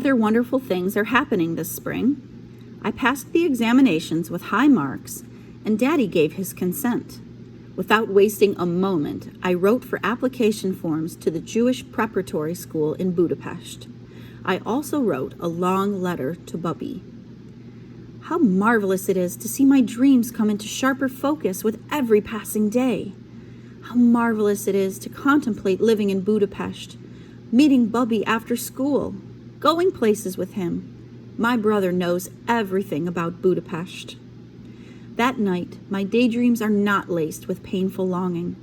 Other wonderful things are happening this spring. I passed the examinations with high marks, and Daddy gave his consent. Without wasting a moment, I wrote for application forms to the Jewish preparatory school in Budapest. I also wrote a long letter to Bubby. How marvelous it is to see my dreams come into sharper focus with every passing day. How marvelous it is to contemplate living in Budapest, meeting Bubby after school, going places with him. My brother knows everything about Budapest. That night, my daydreams are not laced with painful longing.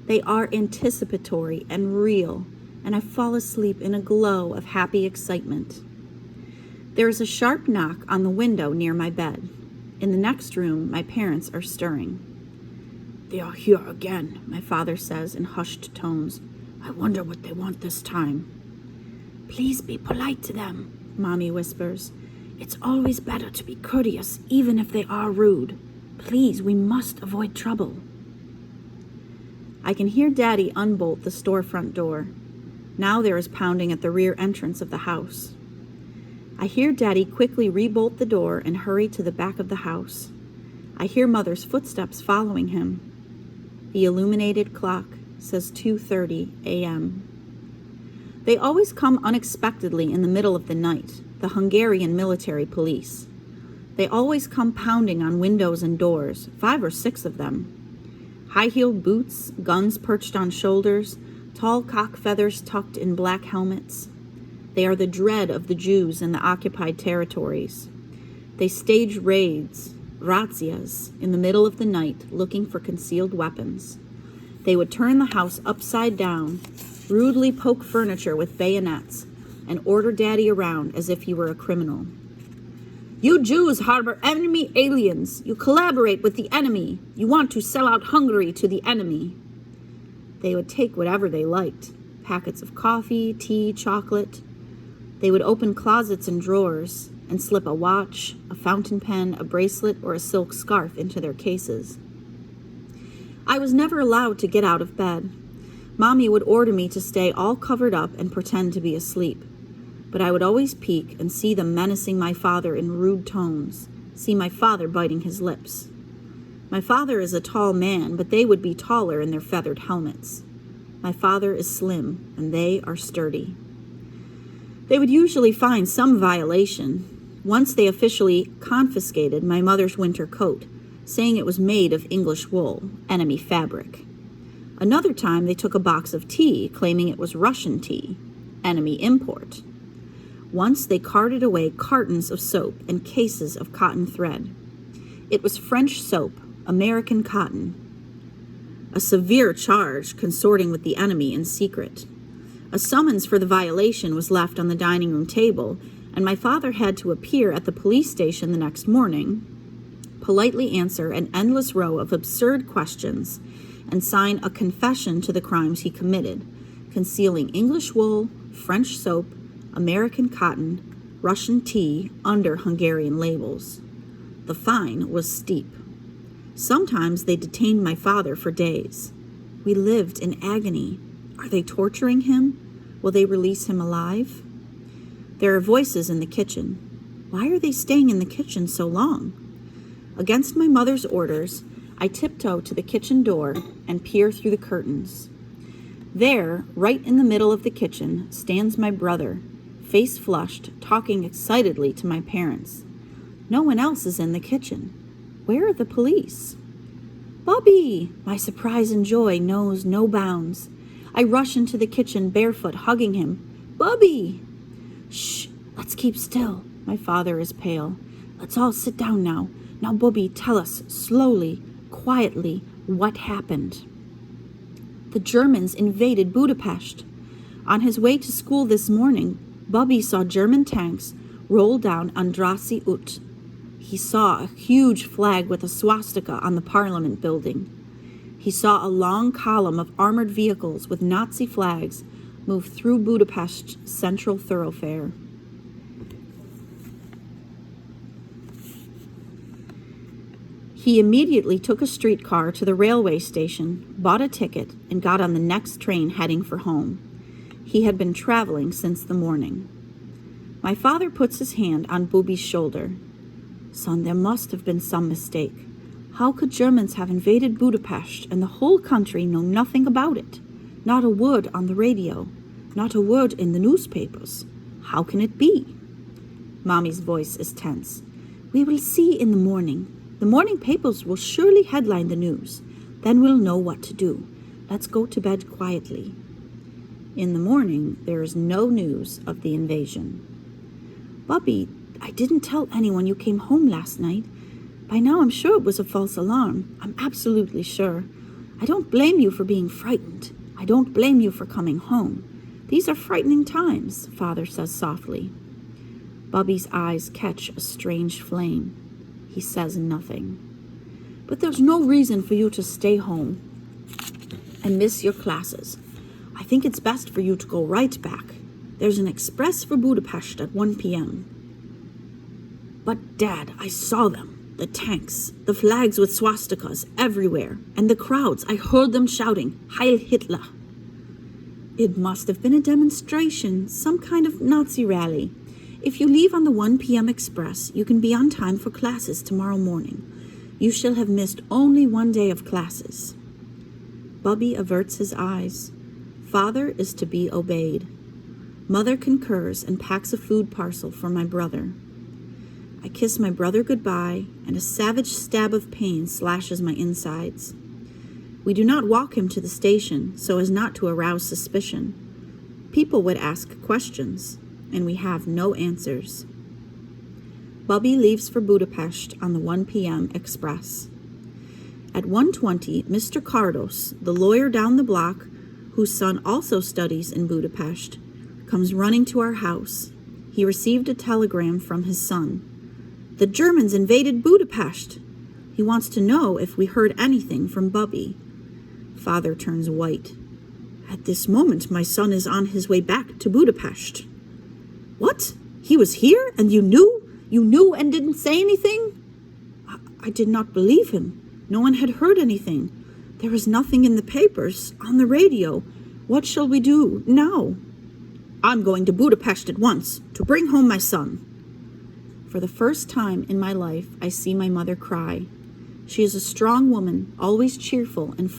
They are anticipatory and real, and I fall asleep in a glow of happy excitement. There is a sharp knock on the window near my bed. In the next room, my parents are stirring. "They are here again," my father says in hushed tones. "I wonder what they want this time." "Please be polite to them," Mommy whispers. "It's always better to be courteous, even if they are rude. Please, we must avoid trouble." I can hear Daddy unbolt the storefront door. Now there is pounding at the rear entrance of the house. I hear Daddy quickly rebolt the door and hurry to the back of the house. I hear Mother's footsteps following him. The illuminated clock says 2:30 a.m. They always come unexpectedly in the middle of the night, the Hungarian military police. They always come pounding on windows and doors, 5 or 6 of them. High-heeled boots, guns perched on shoulders, tall cock feathers tucked in black helmets. They are the dread of the Jews in the occupied territories. They stage raids, razzias, in the middle of the night looking for concealed weapons. They would turn the house upside down, rudely poke furniture with bayonets, and order Daddy around as if he were a criminal. "You Jews harbor enemy aliens. You collaborate with the enemy. You want to sell out Hungary to the enemy." They would take whatever they liked, packets of coffee, tea, chocolate. They would open closets and drawers and slip a watch, a fountain pen, a bracelet, or a silk scarf into their cases. I was never allowed to get out of bed. Mommy would order me to stay all covered up and pretend to be asleep. But I would always peek and see them menacing my father in rude tones, see my father biting his lips. My father is a tall man, but they would be taller in their feathered helmets. My father is slim, and they are sturdy. They would usually find some violation. Once they officially confiscated my mother's winter coat, saying it was made of English wool, enemy fabric. Another time they took a box of tea, claiming it was Russian tea, enemy import. Once they carted away cartons of soap and cases of cotton thread. It was French soap, American cotton. A severe charge, consorting with the enemy in secret. A summons for the violation was left on the dining room table, and my father had to appear at the police station the next morning, politely answer an endless row of absurd questions, and sign a confession to the crimes he committed, concealing English wool, French soap, American cotton, Russian tea under Hungarian labels. The fine was steep. Sometimes they detained my father for days. We lived in agony. Are they torturing him? Will they release him alive? There are voices in the kitchen. Why are they staying in the kitchen so long? Against my mother's orders, I tiptoe to the kitchen door and peer through the curtains. There, right in the middle of the kitchen, stands my brother, face flushed, talking excitedly to my parents. No one else is in the kitchen. Where are the police? "Bubby!" My surprise and joy knows no bounds. I rush into the kitchen barefoot, hugging him. "Bubby!" "Shh, let's keep still." My father is pale. "Let's all sit down now. Now, Bubby, tell us, slowly, quietly, what happened." The Germans invaded Budapest. On his way to school this morning, Bubby saw German tanks roll down Andrassy Ut. He saw a huge flag with a swastika on the Parliament building. He saw a long column of armored vehicles with Nazi flags move through Budapest's central thoroughfare. He immediately took a streetcar to the railway station, bought a ticket, and got on the next train heading for home. He had been traveling since the morning. My father puts his hand on Booby's shoulder. Son, there must have been some mistake. How could Germans have invaded Budapest and the whole country know nothing about it? Not a word on the radio, not a word in the newspapers. How can it be? Mommy's voice is tense. We will see in the morning. The morning papers will surely headline the news. Then we'll know what to do. Let's go to bed quietly. In the morning, there is no news of the invasion. Bubby, I didn't tell anyone you came home last night. By now I'm sure it was a false alarm. I'm absolutely sure. I don't blame you for being frightened. I don't blame you for coming home. These are frightening times, Father says softly. Bubby's eyes catch a strange flame. He says nothing. But there's no reason for you to stay home and miss your classes. I think it's best for you to go right back. There's an express for Budapest at 1 p.m. But, Dad, I saw them. The tanks, the flags with swastikas everywhere, and the crowds. I heard them shouting, Heil Hitler. It must have been a demonstration, some kind of Nazi rally. If you leave on the 1 p.m. express, you can be on time for classes tomorrow morning. You shall have missed only 1 day of classes. Bubby averts his eyes. Father is to be obeyed. Mother concurs and packs a food parcel for my brother. I kiss my brother goodbye, and a savage stab of pain slashes my insides. We do not walk him to the station so as not to arouse suspicion. People would ask questions, and we have no answers. Bubby leaves for Budapest on the 1 p.m. express. At 1:20, Mr. Cardos, the lawyer down the block, whose son also studies in Budapest, comes running to our house. He received a telegram from his son. The Germans invaded Budapest. He wants to know if we heard anything from Bubby. Father turns white. At this moment, my son is on his way back to Budapest. What? He was here and you knew? You knew and didn't say anything? I did not believe him. No one had heard anything. There is nothing in the papers, on the radio. What shall we do now? I'm going to Budapest at once to bring home my son. For the first time in my life, I see my mother cry. She is a strong woman, always cheerful and